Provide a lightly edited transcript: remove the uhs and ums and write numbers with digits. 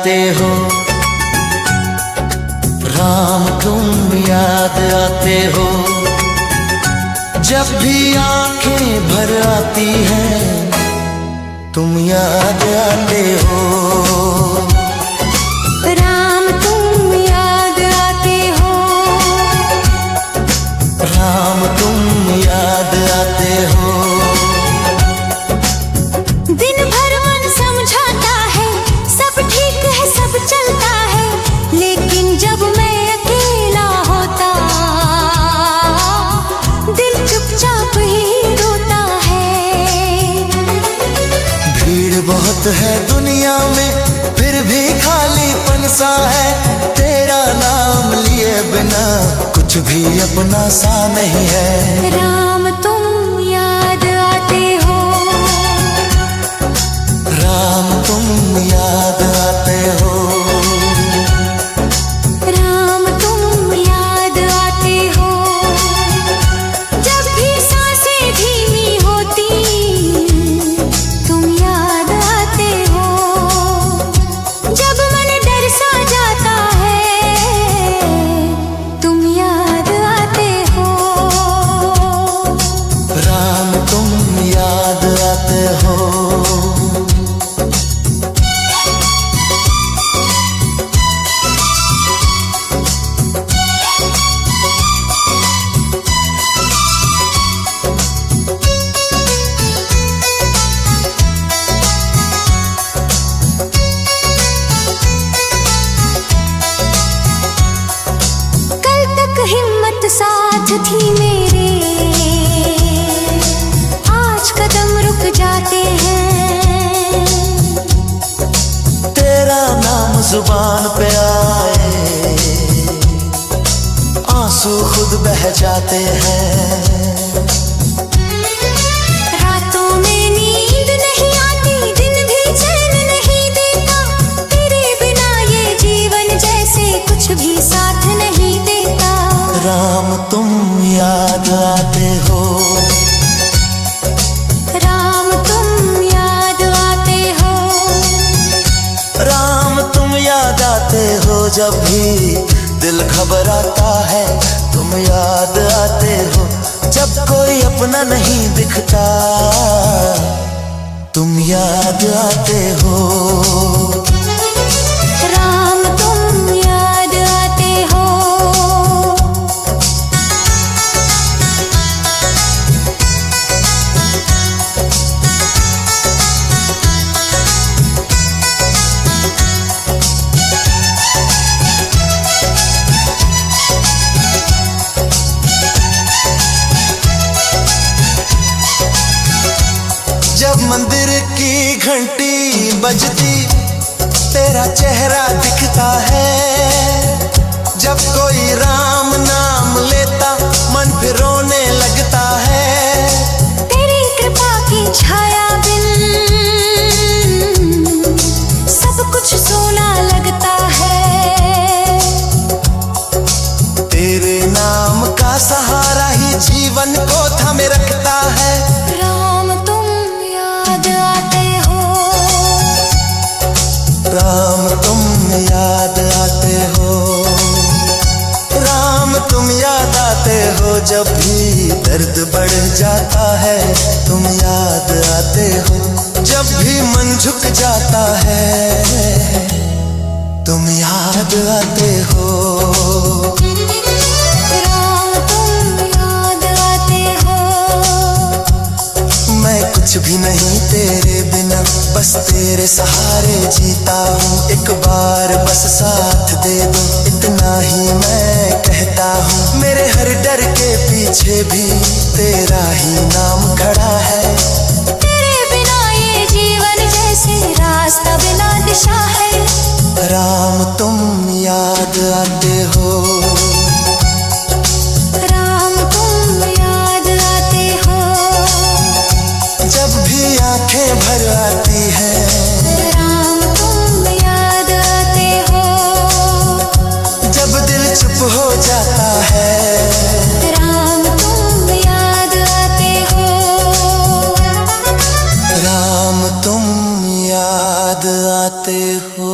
आते हो, राम तुम याद आते हो। जब भी आंखें भर आती हैं तुम याद आते हो। राम तुम याद आते हो, राम तुम याद आते हो। दिन भर मन समझाता है सब ठीक है सब चलता है, लेकिन जब मैं अकेला होता दिल चुपचाप ही रोता है। भीड़ बहुत है दुनिया में फिर भी खालीपन सा है, तेरा नाम लिए बिना कुछ भी अपना सा नहीं है। राम तुम याद आते हो, राम तुम याद आते हो। राम तुम याद आते हो। जब भी सांसें धीमी होती तुम याद आते हो। जब मन डर सा जाता है तुम याद आते हो। राम तुम याद आते हो। हिम्मत साथ थी मेरे, आज कदम रुक जाते हैं। तेरा नाम जुबान पे आए आंसू खुद बह जाते हैं। रातों में नींद नहीं आती दिन भी चैन नहीं देता, तेरे बिना ये जीवन जैसे कुछ भी साथ नहीं देता। राम तुम याद आते हो, राम तुम याद आते हो। राम तुम याद आते हो। जब भी दिल घबराता है तुम याद आते हो। जब कोई अपना नहीं दिखता तुम याद आते हो। राम तुम याद आते हो। जब मंदिर की घंटी बजती तेरा चेहरा दिखता है। जब कोई राम नाम लेता मन फिर रोने लगता है। तेरी कृपा की छाया बिन सब कुछ सोना लगता है। तेरे नाम का सहारा ही जीवन को थामे रखता है। राम तुम याद आते हो, राम तुम याद आते हो। राम तुम याद आते हो। जब भी दर्द बढ़ जाता है तुम याद आते हो। जब भी मन झुक जाता है तुम याद आते हो। राम तुम याद आते हो। मैं कुछ भी नहीं तेरे बिना बस तेरे सहारे जीता हूँ। एक बार बस साथ दे दो इतना ही मैं कहता हूँ। मेरे हर डर के पीछे भी तेरा ही नाम खड़ा है। तेरे बिना ये जीवन जैसे रास्ता बिना दिशा है। राम तुम याद आते हो, राम तुम याद आते हो। जब भी आंखें भर आती हैं राम तुम याद आते हो। जब दिल चुप हो जाता है राम तुम याद आते हो। राम तुम याद आते हो।